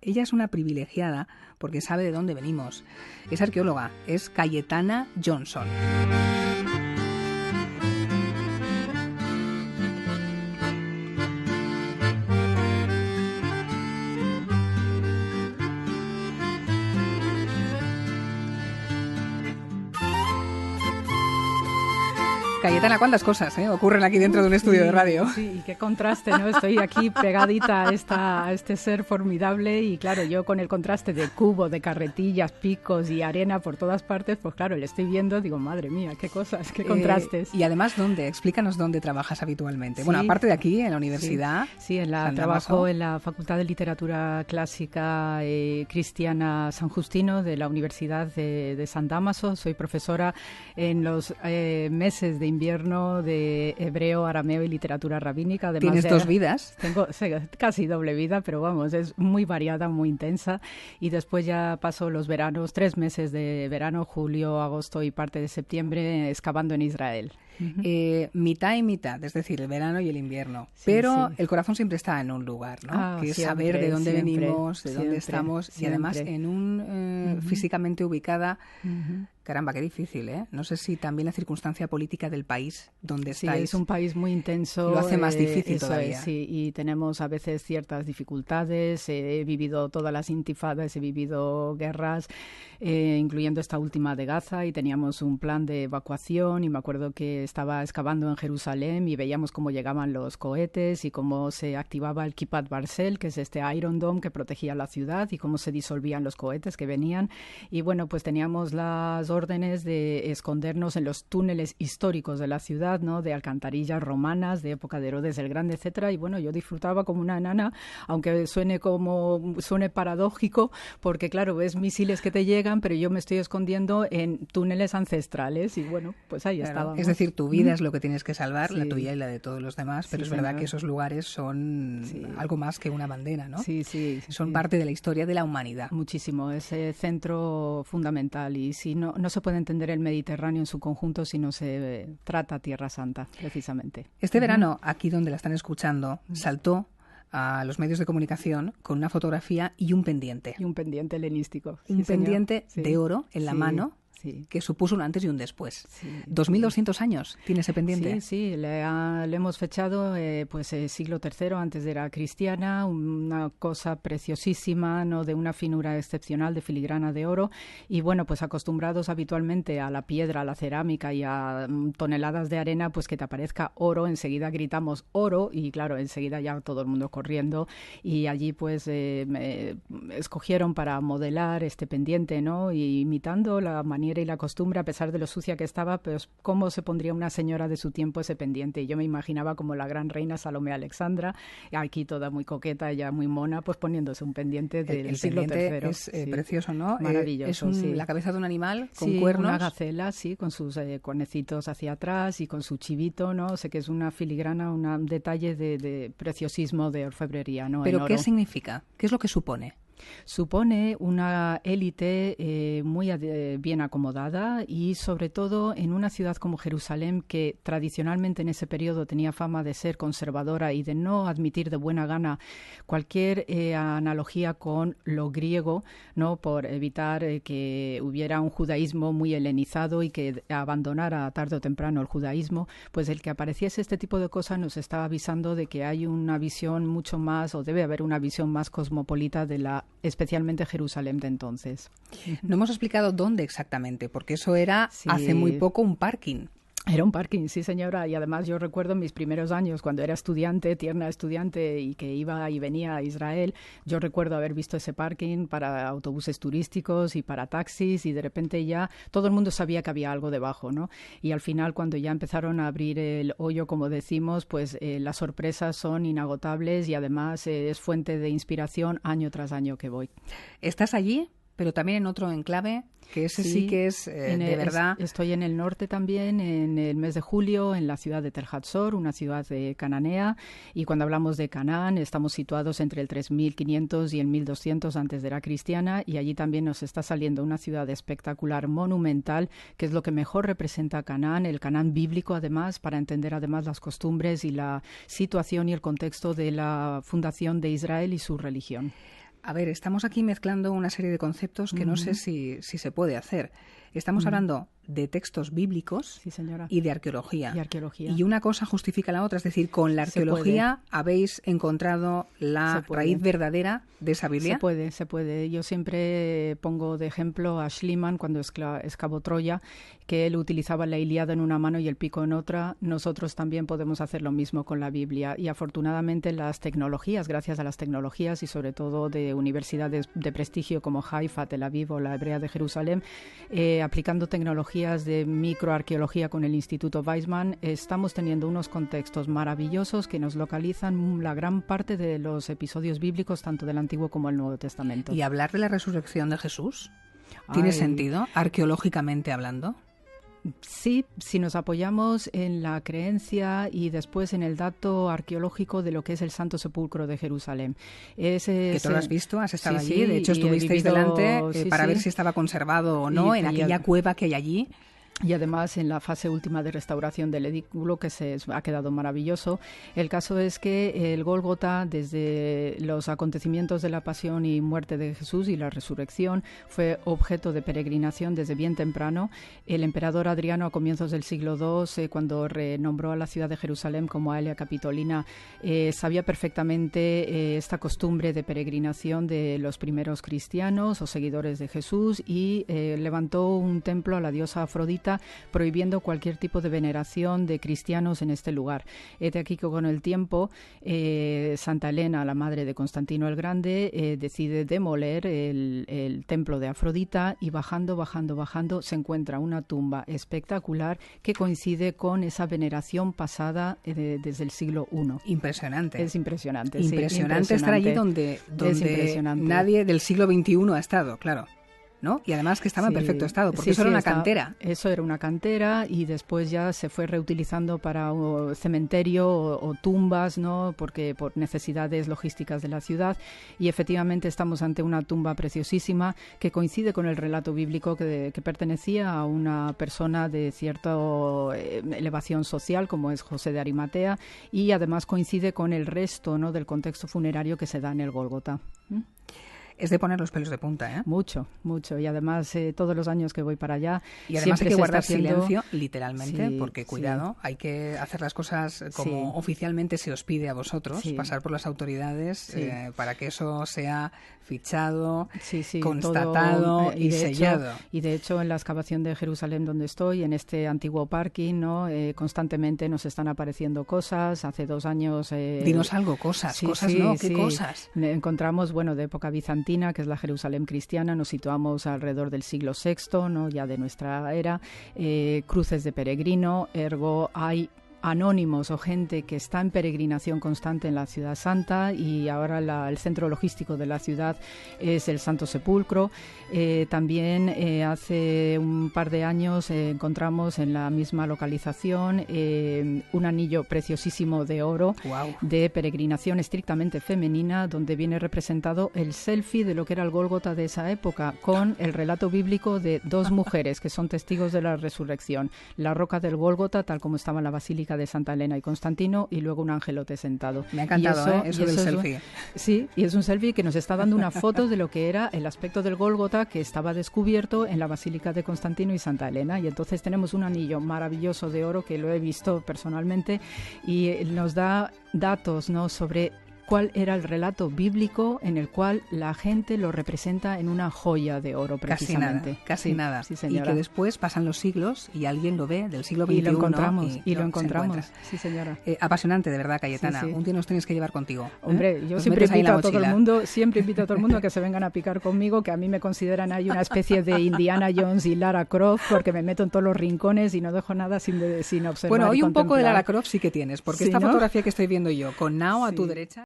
Ella es una privilegiada porque sabe de dónde venimos. Es arqueóloga, es Cayetana Johnson. Cayetana, ¿cuántas cosas ocurren aquí dentro de un estudio de radio? Sí, y qué contraste, ¿no? Estoy aquí pegadita a este ser formidable y claro, yo con el contraste de cubo, de carretillas, picos y arena por todas partes, pues claro, le estoy viendo, digo, madre mía, qué cosas, qué contrastes. Y además, ¿dónde? Explícanos dónde trabajas habitualmente. Sí, bueno, aparte de aquí, en la universidad. Sí, trabajo en la Facultad de Literatura Clásica Cristiana San Justino de la Universidad de San Dámaso. Soy profesora en los meses de invierno de hebreo, arameo y literatura rabínica. Además ¿Tienes dos vidas? Tengo casi doble vida, pero vamos, es muy variada, muy intensa. Y después ya paso los veranos, 3 meses de verano, julio, agosto y parte de septiembre, excavando en Israel. Mitad y mitad, es decir, el verano y el invierno. Sí, pero sí, el corazón siempre está en un lugar, ¿no? Que es siempre, saber de dónde venimos, de siempre, dónde estamos siempre. Y además en un físicamente ubicada. Caramba, qué difícil, ¿eh? No sé si también la circunstancia política del país donde estáis. Sí, es un país muy intenso. Lo hace más difícil todavía. Sí, y tenemos a veces ciertas dificultades. He vivido todas las intifadas, he vivido guerras, incluyendo esta última de Gaza, y teníamos un plan de evacuación, y me acuerdo que estaba excavando en Jerusalén y veíamos cómo llegaban los cohetes y cómo se activaba el Kippat Barcel, que es este Iron Dome que protegía la ciudad, y cómo se disolvían los cohetes que venían. Y bueno, pues teníamos las órdenes de escondernos en los túneles históricos de la ciudad, ¿no? De alcantarillas romanas, de época de Herodes el Grande, etcétera. Y bueno, yo disfrutaba como una enana, aunque suene paradójico, porque claro, ves misiles que te llegan, pero yo me estoy escondiendo en túneles ancestrales y bueno, pues ahí estábamos. Es decir, tu vida es lo que tienes que salvar, la tuya y la de todos los demás, pero es verdad que esos lugares son algo más que una bandera, ¿no? Sí. Son parte de la historia de la humanidad. Muchísimo, es centro fundamental, y si no se puede entender el Mediterráneo en su conjunto si no se trata Tierra Santa, precisamente. Este verano, aquí donde la están escuchando, saltó a los medios de comunicación con una fotografía y un pendiente. Y un pendiente helenístico. Un pendiente de oro en la mano. Sí. Que supuso un antes y un después. 2.200 años tiene ese pendiente. Sí, le hemos fechado siglo III, antes de era cristiana, una cosa preciosísima, ¿no? De una finura excepcional, de filigrana de oro, y bueno, pues acostumbrados habitualmente a la piedra, a la cerámica y a toneladas de arena, pues que te aparezca oro, enseguida gritamos oro, y claro, enseguida ya todo el mundo corriendo, y allí pues me escogieron para modelar este pendiente, ¿no? Y imitando la manera y la costumbre, a pesar de lo sucia que estaba, pues cómo se pondría una señora de su tiempo ese pendiente. Y yo me imaginaba como la gran reina Salomé Alexandra, aquí toda muy coqueta, ya muy mona, pues poniéndose un pendiente del siglo III. Es precioso, ¿no? Maravilloso. La cabeza de un animal con cuernos. Una gacela, con sus conecitos hacia atrás y con su chivito, ¿no? Sé que es una filigrana, un detalle de preciosismo, de orfebrería, ¿no? ¿Pero qué significa? ¿Qué es lo que supone? Supone una élite muy bien acomodada, y sobre todo en una ciudad como Jerusalén, que tradicionalmente en ese periodo tenía fama de ser conservadora y de no admitir de buena gana cualquier analogía con lo griego, ¿no? Por evitar que hubiera un judaísmo muy helenizado y que abandonara tarde o temprano el judaísmo. Pues el que apareciese este tipo de cosas nos estaba avisando de que hay una visión mucho más, o debe haber una visión más cosmopolita de especialmente Jerusalén de entonces. No hemos explicado dónde exactamente, porque eso era hace muy poco un parking. Era un parking, sí señora, y además yo recuerdo en mis primeros años, cuando era estudiante, tierna estudiante, y que iba y venía a Israel, yo recuerdo haber visto ese parking para autobuses turísticos y para taxis, y de repente ya todo el mundo sabía que había algo debajo, ¿no? Y al final, cuando ya empezaron a abrir el hoyo, como decimos, pues las sorpresas son inagotables, y además es fuente de inspiración año tras año que voy. ¿Estás allí? Pero también en otro enclave, que ese sí que es de verdad. Estoy en el norte también, en el mes de julio, en la ciudad de Tel Hatzor, una ciudad cananea, y cuando hablamos de Canaán estamos situados entre el 3500 y el 1200 antes de era cristiana, y allí también nos está saliendo una ciudad espectacular, monumental, que es lo que mejor representa a Canaán, el Canaán bíblico además, para entender además las costumbres y la situación y el contexto de la fundación de Israel y su religión. A ver, estamos aquí mezclando una serie de conceptos que no sé si se puede hacer. Estamos hablando de textos bíblicos y de arqueología. Y una cosa justifica la otra. Es decir, con la arqueología habéis encontrado la raíz verdadera de esa Biblia. Se puede. Yo siempre pongo de ejemplo a Schliemann cuando excavó Troya, que él utilizaba la Ilíada en una mano y el pico en otra. Nosotros también podemos hacer lo mismo con la Biblia. Y afortunadamente las tecnologías, gracias a las tecnologías y sobre todo de universidades de prestigio como Haifa, Tel Aviv o la Hebrea de Jerusalén, aplicando tecnologías de microarqueología con el Instituto Weizmann, estamos teniendo unos contextos maravillosos que nos localizan la gran parte de los episodios bíblicos, tanto del Antiguo como del Nuevo Testamento. ¿Y hablar de la resurrección de Jesús tiene sentido, arqueológicamente hablando? Sí, si nos apoyamos en la creencia y después en el dato arqueológico de lo que es el Santo Sepulcro de Jerusalén. Que tú lo has visto, has estado allí, de hecho estuvisteis delante para ver si estaba conservado o no en aquella cueva que hay allí. Y además en la fase última de restauración del edículo, que ha quedado maravilloso. El caso es que el Gólgota, desde los acontecimientos de la pasión y muerte de Jesús y la resurrección, fue objeto de peregrinación desde bien temprano. El emperador Adriano, a comienzos del siglo II, cuando renombró a la ciudad de Jerusalén como Aelia Capitolina, sabía perfectamente esta costumbre de peregrinación de los primeros cristianos o seguidores de Jesús y levantó un templo a la diosa Afrodita, prohibiendo cualquier tipo de veneración de cristianos en este lugar. De aquí que con el tiempo Santa Elena, la madre de Constantino el Grande, decide demoler el templo de Afrodita y bajando se encuentra una tumba espectacular que coincide con esa veneración pasada desde el siglo I. Impresionante. Es impresionante. Impresionante estar allí donde nadie del siglo XXI ha estado, claro. ¿No? Y además que estaba en perfecto estado, porque eso era una cantera. Eso era una cantera y después ya se fue reutilizando para cementerio o tumbas, ¿no? Porque por necesidades logísticas de la ciudad. Y efectivamente estamos ante una tumba preciosísima que coincide con el relato bíblico que pertenecía a una persona de cierta elevación social, como es José de Arimatea, y además coincide con el resto, ¿no?, del contexto funerario que se da en el Gólgota. Es de poner los pelos de punta, ¿eh? Mucho. Y además, todos los años que voy para allá... Y además hay que guardar silencio, literalmente, porque, cuidado, hay que hacer las cosas como oficialmente se os pide a vosotros, pasar por las autoridades para que eso sea fichado, constatado y sellado. Y de hecho, en la excavación de Jerusalén donde estoy, en este antiguo parking, ¿no?, constantemente nos están apareciendo cosas. Hace 2 años... Dinos algo, cosas, ¿qué cosas? Encontramos, de época bizantina, que es la Jerusalén cristiana, nos situamos alrededor del siglo VI, ¿no?, ya de nuestra era, cruces de peregrino, ergo hay anónimos o gente que está en peregrinación constante en la Ciudad Santa, y ahora el centro logístico de la ciudad es el Santo Sepulcro. También hace un par de años encontramos en la misma localización un anillo preciosísimo de oro de peregrinación estrictamente femenina, donde viene representado el selfie de lo que era el Gólgota de esa época, con el relato bíblico de 2 mujeres que son testigos de la resurrección. La roca del Gólgota, tal como estaba en la Basílica de Santa Elena y Constantino, y luego un angelote sentado. Me ha encantado eso del selfie. Sí, y es un selfie que nos está dando una foto de lo que era el aspecto del Gólgota, que estaba descubierto en la Basílica de Constantino y Santa Elena. Y entonces tenemos un anillo maravilloso de oro que lo he visto personalmente y nos da datos, ¿no?, sobre cuál era el relato bíblico en el cual la gente lo representa en una joya de oro, precisamente. Casi nada. Sí, y que después pasan los siglos y alguien lo ve del siglo XXI. Y lo encontramos. Sí, señora. Apasionante, de verdad, Cayetana. Sí. Un día nos tienes que llevar contigo. Hombre, yo siempre invito a todo el mundo, a que se vengan a picar conmigo, que a mí me consideran ahí una especie de Indiana Jones y Lara Croft, porque me meto en todos los rincones y no dejo nada sin observar. Bueno, hoy y un poco de Lara Croft sí que tienes, porque esta fotografía que estoy viendo yo, con Nao a tu derecha...